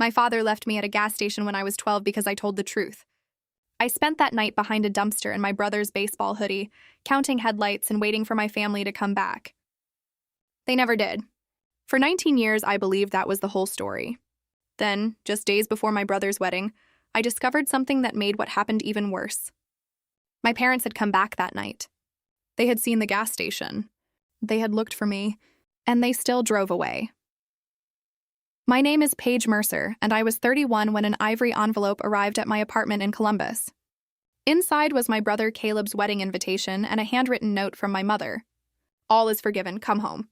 My father left me at a gas station when I was 12 because I told the truth. I spent that night behind a dumpster in my brother's baseball hoodie, counting headlights and waiting for my family to come back. They never did. For 19 years, I believed that was the whole story. Then, just days before my brother's wedding, I discovered something that made what happened even worse. My parents had come back that night. They had seen the gas station. They had looked for me, and they still drove away. My name is Paige Mercer, and I was 31 when an ivory envelope arrived at my apartment in Columbus. Inside was my brother Caleb's wedding invitation and a handwritten note from my mother. "All is forgiven, come home."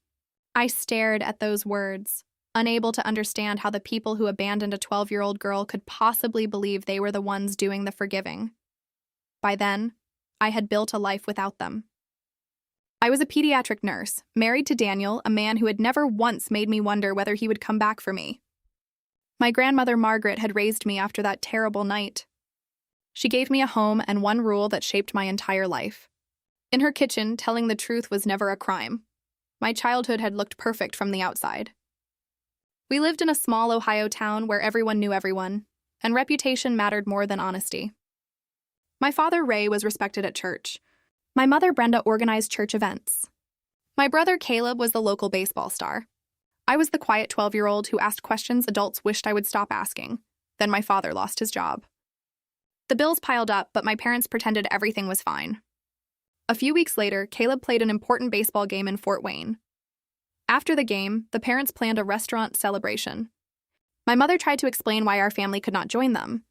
I stared at those words, unable to understand how the people who abandoned a 12-year-old girl could possibly believe they were the ones doing the forgiving. By then, I had built a life without them. I was a pediatric nurse, married to Daniel, a man who had never once made me wonder whether he would come back for me. My grandmother Margaret had raised me after that terrible night. She gave me a home and one rule that shaped my entire life. In her kitchen, telling the truth was never a crime. My childhood had looked perfect from the outside. We lived in a small Ohio town where everyone knew everyone, and reputation mattered more than honesty. My father, Ray, was respected at church. My mother, Brenda, organized church events. My brother, Caleb, was the local baseball star. I was the quiet 12-year-old who asked questions adults wished I would stop asking. Then my father lost his job. The bills piled up, but my parents pretended everything was fine. A few weeks later, Caleb played an important baseball game in Fort Wayne. After the game, the parents planned a restaurant celebration. My mother tried to explain why our family could not join them.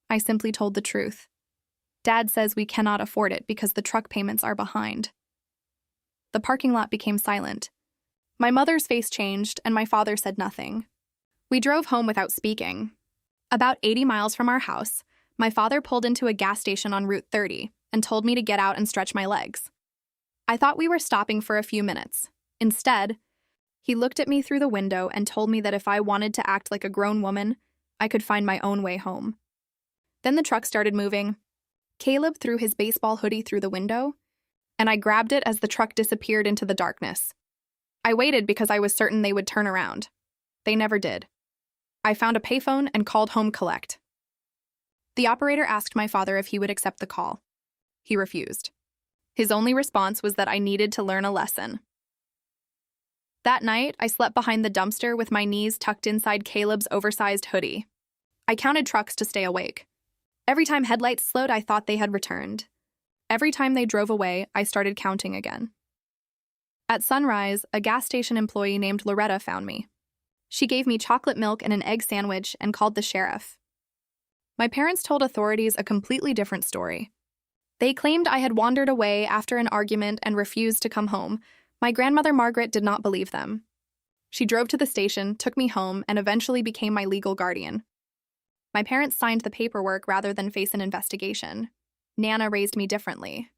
I simply told the truth. Dad says we cannot afford it because the truck payments are behind. The parking lot became silent. My mother's face changed, and my father said nothing. We drove home without speaking. About 80 miles from our house, my father pulled into a gas station on Route 30 and told me to get out and stretch my legs. I thought we were stopping for a few minutes. Instead, he looked at me through the window and told me that if I wanted to act like a grown woman, I could find my own way home. Then the truck started moving. Caleb threw his baseball hoodie through the window, and I grabbed it as the truck disappeared into the darkness. I waited because I was certain they would turn around. They never did. I found a payphone and called Home Collect. The operator asked my father if he would accept the call. He refused. His only response was that I needed to learn a lesson. That night, I slept behind the dumpster with my knees tucked inside Caleb's oversized hoodie. I counted trucks to stay awake. Every time headlights slowed, I thought they had returned. Every time they drove away, I started counting again. At sunrise, a gas station employee named Loretta found me. She gave me chocolate milk and an egg sandwich and called the sheriff. My parents told authorities a completely different story. They claimed I had wandered away after an argument and refused to come home. My grandmother Margaret did not believe them. She drove to the station, took me home, and eventually became my legal guardian. My parents signed the paperwork rather than face an investigation. Nana raised me differently.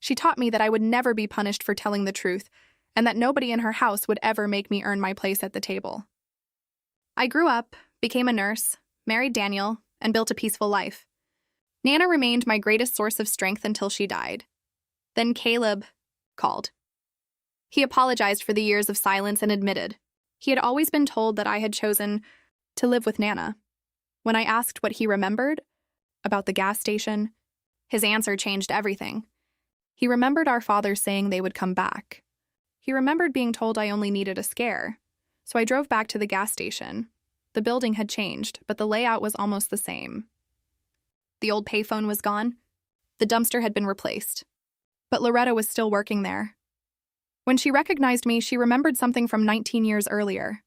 She taught me that I would never be punished for telling the truth, and that nobody in her house would ever make me earn my place at the table. I grew up, became a nurse, married Daniel, and built a peaceful life. Nana remained my greatest source of strength until she died. Then Caleb called. He apologized for the years of silence and admitted he had always been told that I had chosen to live with Nana. When I asked what he remembered about the gas station, his answer changed everything. He remembered our father saying they would come back. He remembered being told I only needed a scare. So I drove back to the gas station. The building had changed, but the layout was almost the same. The old payphone was gone. The dumpster had been replaced. But Loretta was still working there. When she recognized me, she remembered something from 19 years earlier.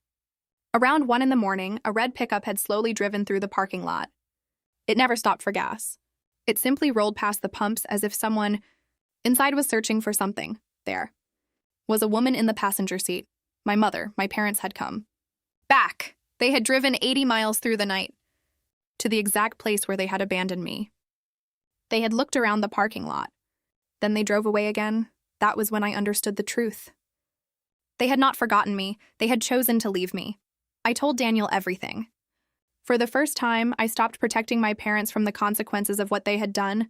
Around 1 a.m, a red pickup had slowly driven through the parking lot. It never stopped for gas. It simply rolled past the pumps as if someone inside was searching for something. There was a woman in the passenger seat. My mother, my parents had come back. They had driven 80 miles through the night to the exact place where they had abandoned me. They had looked around the parking lot. Then they drove away again. That was when I understood the truth. They had not forgotten me. They had chosen to leave me. I told Daniel everything. For the first time, I stopped protecting my parents from the consequences of what they had done.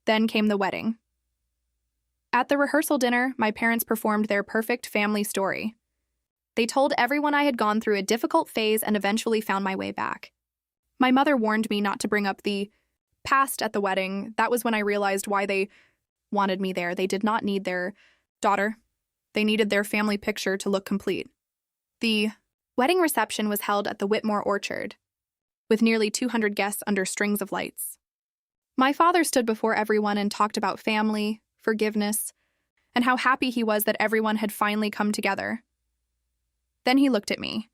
Then came the wedding. At the rehearsal dinner, my parents performed their perfect family story. They told everyone I had gone through a difficult phase and eventually found my way back. My mother warned me not to bring up the past at the wedding. That was when I realized why they wanted me there. They did not need their daughter. They needed their family picture to look complete. The wedding reception was held at the Whitmore Orchard, with nearly 200 guests under strings of lights. My father stood before everyone and talked about family, forgiveness, and how happy he was that everyone had finally come together. Then he looked at me.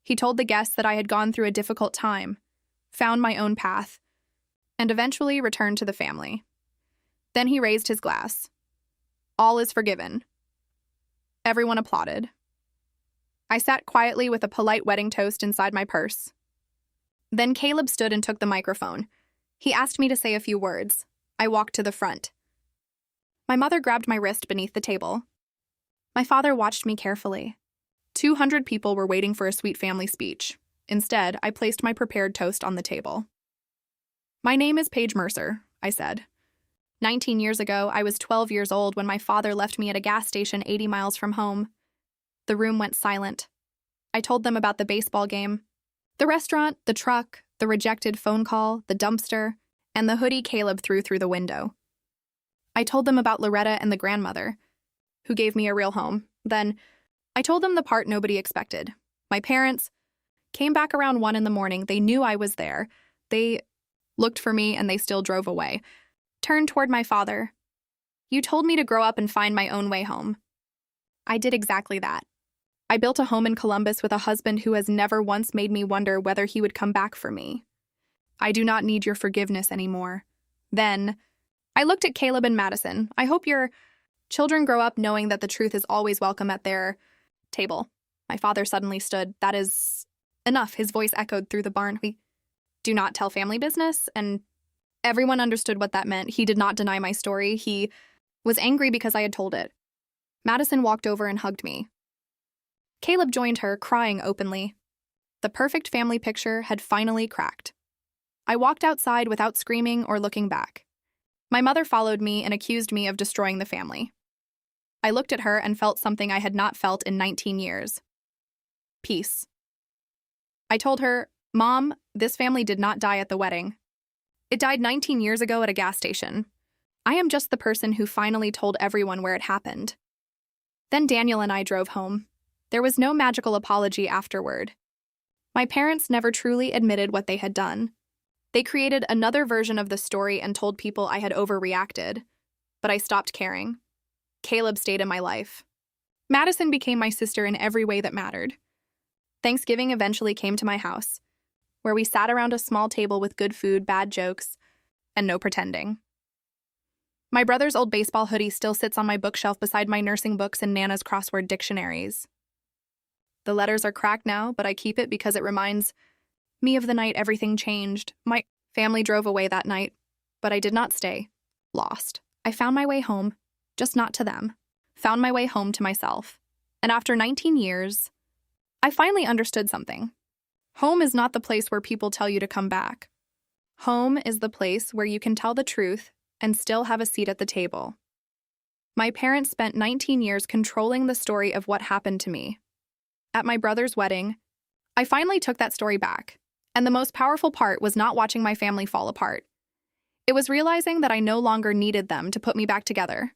He told the guests that I had gone through a difficult time, found my own path, and eventually returned to the family. Then he raised his glass. All is forgiven. Everyone applauded. I sat quietly with a polite wedding toast inside my purse. Then Caleb stood and took the microphone. He asked me to say a few words. I walked to the front. My mother grabbed my wrist beneath the table. My father watched me carefully. 200 people were waiting for a sweet family speech. Instead, I placed my prepared toast on the table. My name is Paige Mercer, I said. 19 years ago, I was 12 years old when my father left me at a gas station 80 miles from home. The room went silent. I told them about the baseball game, the restaurant, the truck, the rejected phone call, the dumpster, and the hoodie Caleb threw through the window. I told them about Loretta and the grandmother, who gave me a real home. Then, I told them the part nobody expected. My parents came back around 1 a.m. They knew I was there. They looked for me and they still drove away. Turned toward my father. You told me to grow up and find my own way home. I did exactly that. I built a home in Columbus with a husband who has never once made me wonder whether he would come back for me. I do not need your forgiveness anymore. Then, I looked at Caleb and Madison. I hope your children grow up knowing that the truth is always welcome at their table. My father suddenly stood. That is enough. His voice echoed through the barn. We do not tell family business, and everyone understood what that meant. He did not deny my story. He was angry because I had told it. Madison walked over and hugged me. Caleb joined her, crying openly. The perfect family picture had finally cracked. I walked outside without screaming or looking back. My mother followed me and accused me of destroying the family. I looked at her and felt something I had not felt in 19 years. Peace. I told her, Mom, this family did not die at the wedding. It died 19 years ago at a gas station. I am just the person who finally told everyone where it happened. Then Daniel and I drove home. There was no magical apology afterward. My parents never truly admitted what they had done. They created another version of the story and told people I had overreacted. But I stopped caring. Caleb stayed in my life. Madison became my sister in every way that mattered. Thanksgiving eventually came to my house, where we sat around a small table with good food, bad jokes, and no pretending. My brother's old baseball hoodie still sits on my bookshelf beside my nursing books and Nana's crossword dictionaries. The letters are cracked now, but I keep it because it reminds me of the night everything changed. My family drove away that night, but I did not stay. Lost. I found my way home, just not to them. Found my way home to myself. And after 19 years, I finally understood something. Home is not the place where people tell you to come back. Home is the place where you can tell the truth and still have a seat at the table. My parents spent 19 years controlling the story of what happened to me. At my brother's wedding, I finally took that story back, and the most powerful part was not watching my family fall apart. It was realizing that I no longer needed them to put me back together.